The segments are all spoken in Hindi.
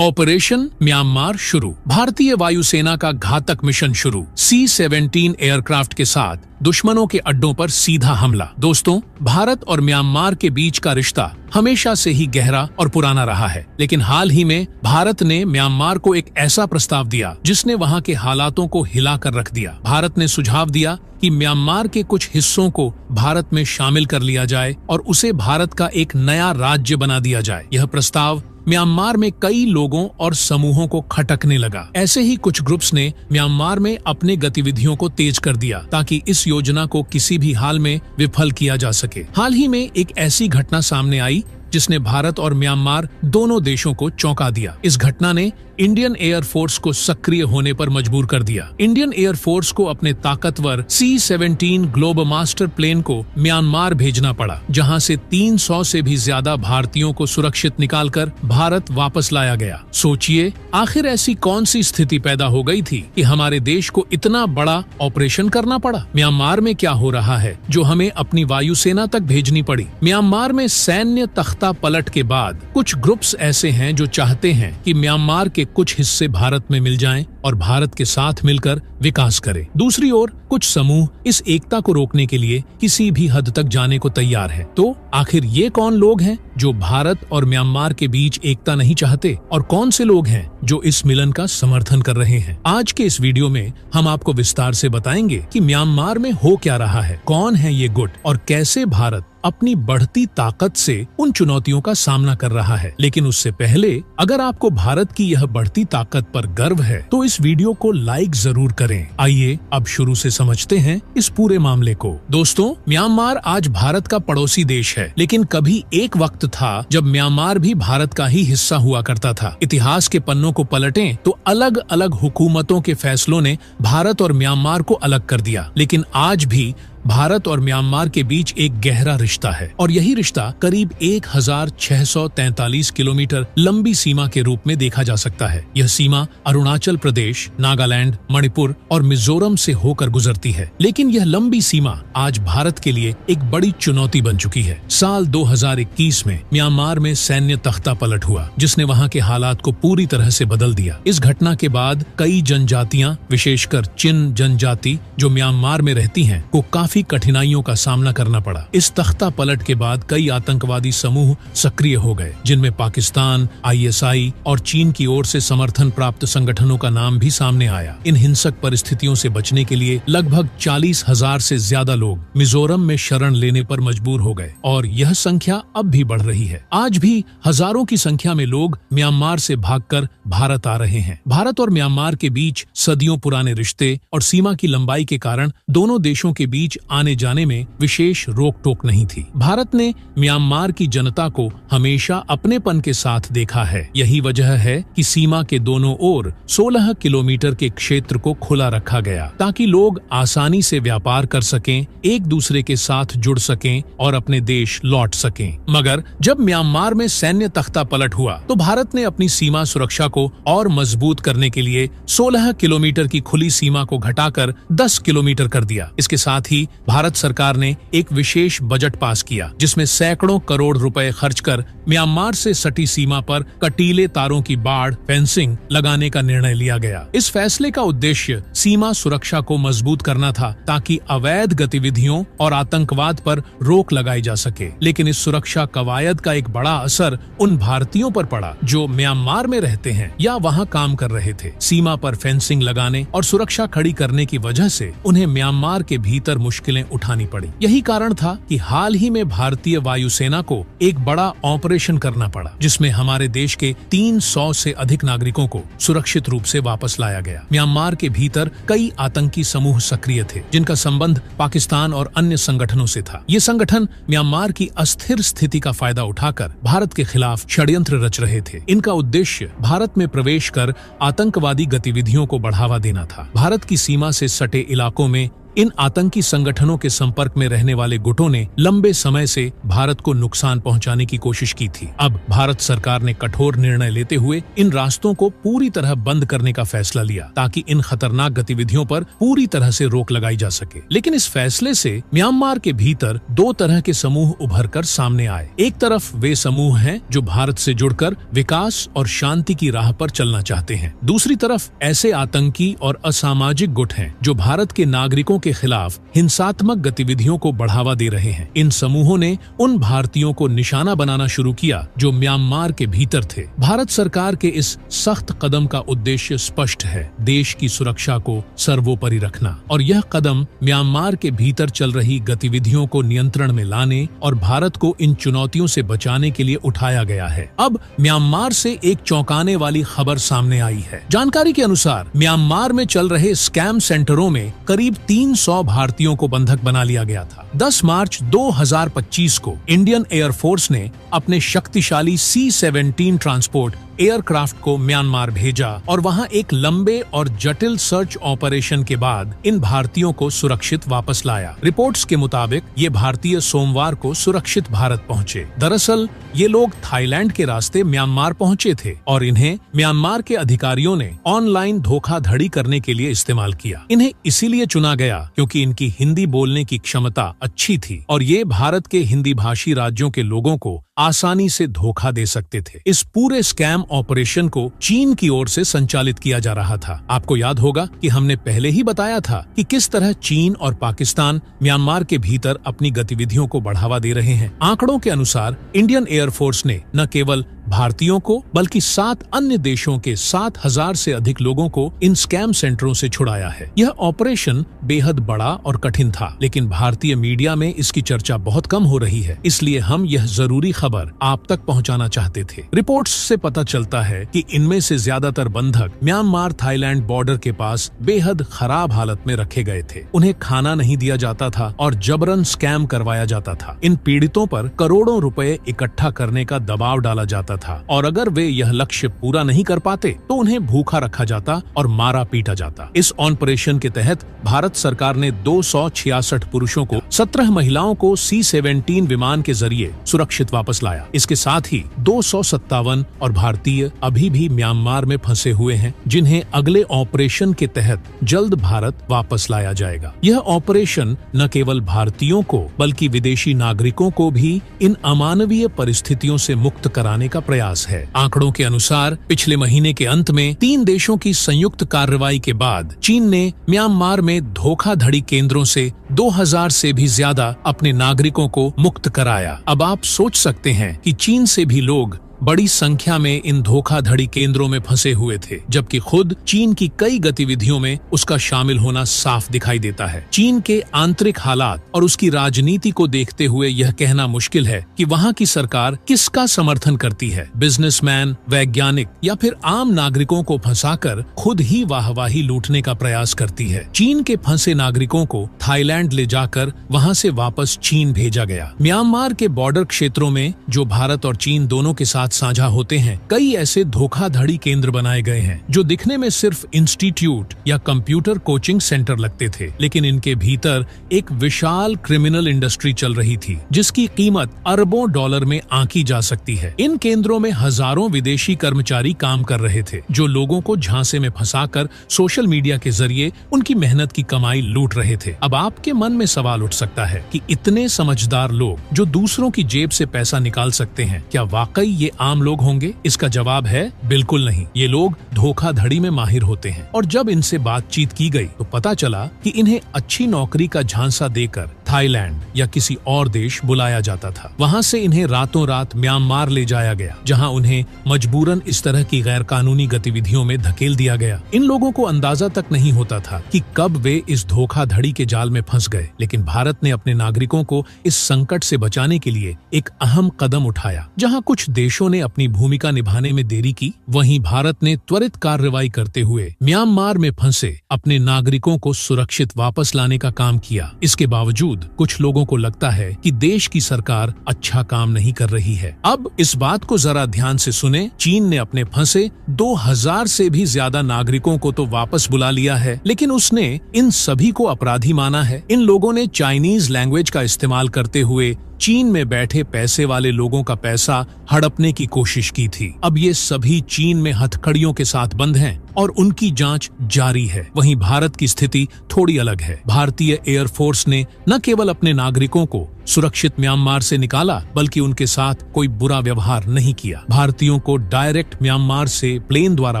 ऑपरेशन म्यांमार शुरू। भारतीय वायुसेना का घातक मिशन शुरू। C-17 एयरक्राफ्ट के साथ दुश्मनों के अड्डों पर सीधा हमला। दोस्तों, भारत और म्यांमार के बीच का रिश्ता हमेशा से ही गहरा और पुराना रहा है, लेकिन हाल ही में भारत ने म्यांमार को एक ऐसा प्रस्ताव दिया जिसने वहां के हालातों को हिला कर रख दिया। भारत ने सुझाव दिया कि म्यांमार के कुछ हिस्सों को भारत में शामिल कर लिया जाए और उसे भारत का एक नया राज्य बना दिया जाए। यह प्रस्ताव म्यांमार में कई लोगों और समूहों को खटकने लगा। ऐसे ही कुछ ग्रुप्स ने म्यांमार में अपने गतिविधियों को तेज कर दिया ताकि इस योजना को किसी भी हाल में विफल किया जा सके। हाल ही में एक ऐसी घटना सामने आई जिसने भारत और म्यांमार दोनों देशों को चौंका दिया। इस घटना ने इंडियन एयरफोर्स को सक्रिय होने पर मजबूर कर दिया। इंडियन एयरफोर्स को अपने ताकतवर C-17 ग्लोबमास्टर प्लेन को म्यांमार भेजना पड़ा, जहां से 300 से भी ज्यादा भारतीयों को सुरक्षित निकालकर भारत वापस लाया गया। सोचिए, आखिर ऐसी कौन सी स्थिति पैदा हो गई थी कि हमारे देश को इतना बड़ा ऑपरेशन करना पड़ा? म्यांमार में क्या हो रहा है जो हमें अपनी वायुसेना तक भेजनी पड़ी? म्यांमार में सैन्य तख्ता पलट के बाद कुछ ग्रुप्स ऐसे हैं जो चाहते हैं कि म्यांमार के कुछ हिस्से भारत में मिल जाएं और भारत के साथ मिलकर विकास करें। दूसरी ओर कुछ समूह इस एकता को रोकने के लिए किसी भी हद तक जाने को तैयार हैं। तो आखिर ये कौन लोग हैं जो भारत और म्यांमार के बीच एकता नहीं चाहते, और कौन से लोग हैं जो इस मिलन का समर्थन कर रहे हैं? आज के इस वीडियो में हम आपको विस्तार से बताएंगे कि म्यांमार में हो क्या रहा है, कौन है ये गुट और कैसे भारत अपनी बढ़ती ताकत से उन चुनौतियों का सामना कर रहा है। लेकिन उससे पहले, अगर आपको भारत की यह बढ़ती ताकत पर गर्व है तो इस वीडियो को लाइक जरूर करें। आइए अब शुरू से समझते हैं इस पूरे मामले को। दोस्तों, म्यांमार आज भारत का पड़ोसी देश है, लेकिन कभी एक वक्त था जब म्यांमार भी भारत का ही हिस्सा हुआ करता था। इतिहास के पन्नों को पलटें तो अलग अलग हुकूमतों के फैसलों ने भारत और म्यांमार को अलग कर दिया, लेकिन आज भी भारत और म्यांमार के बीच एक गहरा रिश्ता है, और यही रिश्ता करीब 1643 किलोमीटर लंबी सीमा के रूप में देखा जा सकता है। यह सीमा अरुणाचल प्रदेश, नागालैंड, मणिपुर और मिजोरम से होकर गुजरती है। लेकिन यह लंबी सीमा आज भारत के लिए एक बड़ी चुनौती बन चुकी है। साल 2021 में म्यांमार में सैन्य तख्ता पलट हुआ, जिसने वहां के हालात को पूरी तरह से बदल दिया। इस घटना के बाद कई जनजातियां, विशेषकर चिन जनजाति जो म्यांमार में रहती हैं, को काफी कठिनाइयों का सामना करना पड़ा। इस तख्ता पलट के बाद कई आतंकवादी समूह सक्रिय हो गए, जिनमें पाकिस्तान, ISI और चीन की ओर से समर्थन प्राप्त संगठनों का नाम भी सामने आया। इन हिंसक परिस्थितियों से बचने के लिए लगभग 40,000 से ज्यादा लोग मिजोरम में शरण लेने पर मजबूर हो गए, और यह संख्या अब भी बढ़ रही है। आज भी हजारों की संख्या में लोग म्यांमार से भागकर भारत आ रहे हैं। भारत और म्यांमार के बीच सदियों पुराने रिश्ते और सीमा की लंबाई के कारण दोनों देशों के बीच आने जाने में विशेष रोक टोक नहीं थी। भारत ने म्यांमार की जनता को हमेशा अपनेपन के साथ देखा है। यही वजह है कि सीमा के दोनों ओर 16 किलोमीटर के क्षेत्र को खुला रखा गया, ताकि लोग आसानी से व्यापार कर सकें, एक दूसरे के साथ जुड़ सकें और अपने देश लौट सकें। मगर जब म्यांमार में सैन्य तख्ता पलट हुआ तो भारत ने अपनी सीमा सुरक्षा को और मजबूत करने के लिए 16 किलोमीटर की खुली सीमा को घटाकर 10 किलोमीटर कर दिया। इसके साथ ही भारत सरकार ने एक विशेष बजट पास किया, जिसमें सैकड़ों करोड़ रुपए खर्च कर म्यांमार से सटी सीमा पर कटीले तारों की बाड़, फेंसिंग लगाने का निर्णय लिया गया। इस फैसले का उद्देश्य सीमा सुरक्षा को मजबूत करना था, ताकि अवैध गतिविधियों और आतंकवाद पर रोक लगाई जा सके। लेकिन इस सुरक्षा कवायद का एक बड़ा असर उन भारतीयों पर पड़ा जो म्यांमार में रहते हैं या वहां काम कर रहे थे। सीमा पर फेंसिंग लगाने और सुरक्षा खड़ी करने की वजह से उन्हें म्यांमार के भीतर मुश्किलें उठानी पड़ी। यही कारण था कि हाल ही में भारतीय वायुसेना को एक बड़ा ऑपरेशन करना पड़ा, जिसमें हमारे देश के 300 से अधिक नागरिकों को सुरक्षित रूप से वापस लाया गया। म्यांमार के भीतर कई आतंकी समूह सक्रिय थे, जिनका संबंध पाकिस्तान और अन्य संगठनों से था। ये संगठन म्यांमार की अस्थिर स्थिति का फायदा उठाकर भारत के खिलाफ षड्यंत्र रच रहे थे। इनका उद्देश्य भारत में प्रवेश कर आतंकवादी गतिविधियों को बढ़ावा देना था। भारत की सीमा से सटे इलाकों में इन आतंकी संगठनों के संपर्क में रहने वाले गुटों ने लंबे समय से भारत को नुकसान पहुंचाने की कोशिश की थी। अब भारत सरकार ने कठोर निर्णय लेते हुए इन रास्तों को पूरी तरह बंद करने का फैसला लिया ताकि इन खतरनाक गतिविधियों पर पूरी तरह से रोक लगाई जा सके। लेकिन इस फैसले से म्यांमार के भीतर दो तरह के समूह उभर कर सामने आए। एक तरफ वे समूह हैं जो भारत से जुड़कर विकास और शांति की राह पर चलना चाहते हैं। दूसरी तरफ ऐसे आतंकी और असामाजिक गुट हैं जो भारत के नागरिकों के खिलाफ हिंसात्मक गतिविधियों को बढ़ावा दे रहे हैं। इन समूहों ने उन भारतीयों को निशाना बनाना शुरू किया जो म्यांमार के भीतर थे। भारत सरकार के इस सख्त कदम का उद्देश्य स्पष्ट है, देश की सुरक्षा को सर्वोपरि रखना, और यह कदम म्यांमार के भीतर चल रही गतिविधियों को नियंत्रण में लाने और भारत को इन चुनौतियों से बचाने के लिए उठाया गया है। अब म्यांमार से एक चौंकाने वाली खबर सामने आई है। जानकारी के अनुसार म्यांमार में चल रहे स्कैम सेंटरों में करीब 300 भारतीयों को बंधक बना लिया गया था। 10 मार्च 2025 को इंडियन एयरफोर्स ने अपने शक्तिशाली C-17 ट्रांसपोर्ट एयरक्राफ्ट को म्यांमार भेजा और वहां एक लंबे और जटिल सर्च ऑपरेशन के बाद इन भारतीयों को सुरक्षित वापस लाया। रिपोर्ट्स के मुताबिक ये भारतीय सोमवार को सुरक्षित भारत पहुंचे। दरअसल ये लोग थाईलैंड के रास्ते म्यांमार पहुंचे थे और इन्हें म्यांमार के अधिकारियों ने ऑनलाइन धोखाधड़ी करने के लिए इस्तेमाल किया। इन्हें इसीलिए चुना गया क्योंकि इनकी हिंदी बोलने की क्षमता अच्छी थी और ये भारत के हिंदी भाषी राज्यों के लोगों को आसानी से धोखा दे सकते थे। इस पूरे स्कैम ऑपरेशन को चीन की ओर से संचालित किया जा रहा था। आपको याद होगा कि हमने पहले ही बताया था कि किस तरह चीन और पाकिस्तान म्यांमार के भीतर अपनी गतिविधियों को बढ़ावा दे रहे हैं। आंकड़ों के अनुसार इंडियन एयरफोर्स ने न केवल भारतीयों को बल्कि 7 अन्य देशों के 7,000 से अधिक लोगों को इन स्कैम सेंटरों से छुड़ाया है। यह ऑपरेशन बेहद बड़ा और कठिन था, लेकिन भारतीय मीडिया में इसकी चर्चा बहुत कम हो रही है, इसलिए हम यह जरूरी खबर आप तक पहुंचाना चाहते थे। रिपोर्ट्स से पता चलता है कि इनमें से ज्यादातर बंधक म्यांमार थाईलैंड बॉर्डर के पास बेहद खराब हालत में रखे गए थे। उन्हें खाना नहीं दिया जाता था और जबरन स्कैम करवाया जाता था। इन पीड़ितों पर करोड़ों रुपए इकट्ठा करने का दबाव डाला जाता था और अगर वे यह लक्ष्य पूरा नहीं कर पाते तो उन्हें भूखा रखा जाता और मारा पीटा जाता। इस ऑपरेशन के तहत भारत सरकार ने 266 पुरुषों को 17 महिलाओं को C-17 विमान के जरिए सुरक्षित वापस लाया। इसके साथ ही 257 और भारतीय अभी भी म्यांमार में फंसे हुए हैं, जिन्हें अगले ऑपरेशन के तहत जल्द भारत वापस लाया जाएगा। यह ऑपरेशन न केवल भारतीयों को बल्कि विदेशी नागरिकों को भी इन अमानवीय परिस्थितियों से मुक्त कराने का प्रयास है। आंकड़ों के अनुसार पिछले महीने के अंत में 3 देशों की संयुक्त कार्रवाई के बाद चीन ने म्यांमार में धोखाधड़ी केंद्रों से 2000 से भी ज्यादा अपने नागरिकों को मुक्त कराया। अब आप सोच सकते हैं कि चीन से भी लोग बड़ी संख्या में इन धोखाधड़ी केंद्रों में फंसे हुए थे, जबकि खुद चीन की कई गतिविधियों में उसका शामिल होना साफ दिखाई देता है। चीन के आंतरिक हालात और उसकी राजनीति को देखते हुए यह कहना मुश्किल है कि वहां की सरकार किसका समर्थन करती है, बिजनेसमैन, वैज्ञानिक या फिर आम नागरिकों को फंसाकर खुद ही वाहवाही लूटने का प्रयास करती है। चीन के फंसे नागरिकों को थाईलैंड ले जाकर वहां से वापस चीन भेजा गया। म्यांमार के बॉर्डर क्षेत्रों में जो भारत और चीन दोनों के साथ साझा होते हैं, कई ऐसे धोखाधड़ी केंद्र बनाए गए हैं जो दिखने में सिर्फ इंस्टीट्यूट या कंप्यूटर कोचिंग सेंटर लगते थे, लेकिन इनके भीतर एक विशाल क्रिमिनल इंडस्ट्री चल रही थी जिसकी कीमत अरबों डॉलर में आंकी जा सकती है। इन केंद्रों में हजारों विदेशी कर्मचारी काम कर रहे थे जो लोगों को झांसे में फंसाकर सोशल मीडिया के जरिए उनकी मेहनत की कमाई लूट रहे थे। अब आपके मन में सवाल उठ सकता है कि इतने समझदार लोग जो दूसरों की जेब से पैसा निकाल सकते हैं, क्या वाकई ये आम लोग होंगे? इसका जवाब है बिल्कुल नहीं। ये लोग धोखाधड़ी में माहिर होते हैं और जब इनसे बातचीत की गई तो पता चला कि इन्हें अच्छी नौकरी का झांसा देकर थाईलैंड या किसी और देश बुलाया जाता था। वहां से इन्हें रातों रात म्यांमार ले जाया गया, जहां उन्हें मजबूरन इस तरह की गैर कानूनी गतिविधियों में धकेल दिया गया। इन लोगों को अंदाजा तक नहीं होता था कि कब वे इस धोखाधड़ी के जाल में फंस गए, लेकिन भारत ने अपने नागरिकों को इस संकट से बचाने के लिए एक अहम कदम उठाया। जहां कुछ देशों ने अपनी भूमिका निभाने में देरी की, वहीं भारत ने त्वरित कार्रवाई करते हुए म्यांमार में फंसे अपने नागरिकों को सुरक्षित वापस लाने का काम किया। इसके बावजूद बावजूद कुछ लोगों को लगता है कि देश की सरकार अच्छा काम नहीं कर रही है। अब इस बात को जरा ध्यान से सुने। चीन ने अपने फंसे 2000 से भी ज्यादा नागरिकों को तो वापस बुला लिया है, लेकिन उसने इन सभी को अपराधी माना है। इन लोगों ने चाइनीज लैंग्वेज का इस्तेमाल करते हुए चीन में बैठे पैसे वाले लोगों का पैसा हड़पने की कोशिश की थी। अब ये सभी चीन में हथकड़ियों के साथ बंद हैं और उनकी जांच जारी है। वहीं भारत की स्थिति थोड़ी अलग है। भारतीय एयरफोर्स ने न केवल अपने नागरिकों को सुरक्षित म्यांमार से निकाला, बल्कि उनके साथ कोई बुरा व्यवहार नहीं किया। भारतीयों को डायरेक्ट म्यांमार से प्लेन द्वारा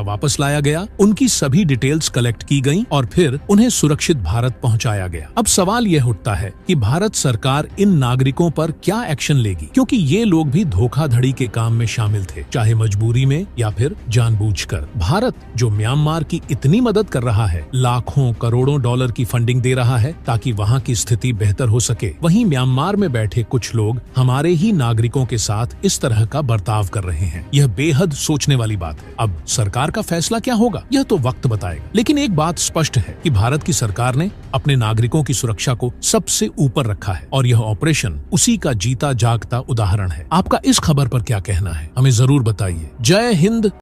वापस लाया गया, उनकी सभी डिटेल्स कलेक्ट की गईं और फिर उन्हें सुरक्षित भारत पहुंचाया गया। अब सवाल यह उठता है कि भारत सरकार इन नागरिकों पर क्या एक्शन लेगी, क्योंकि ये लोग भी धोखाधड़ी के काम में शामिल थे, चाहे मजबूरी में या फिर जानबूझकर। भारत जो म्यांमार की इतनी मदद कर रहा है, लाखों करोड़ों डॉलर की फंडिंग दे रहा है ताकि वहाँ की स्थिति बेहतर हो सके, वहीं म्यांमार में बैठे कुछ लोग हमारे ही नागरिकों के साथ इस तरह का बर्ताव कर रहे हैं। यह बेहद सोचने वाली बात है। अब सरकार का फैसला क्या होगा, यह तो वक्त बताएगा, लेकिन एक बात स्पष्ट है कि भारत की सरकार ने अपने नागरिकों की सुरक्षा को सबसे ऊपर रखा है और यह ऑपरेशन उसी का जीता जागता उदाहरण है। आपका इस खबर पर क्या कहना है, हमें जरूर बताइए। जय हिंद।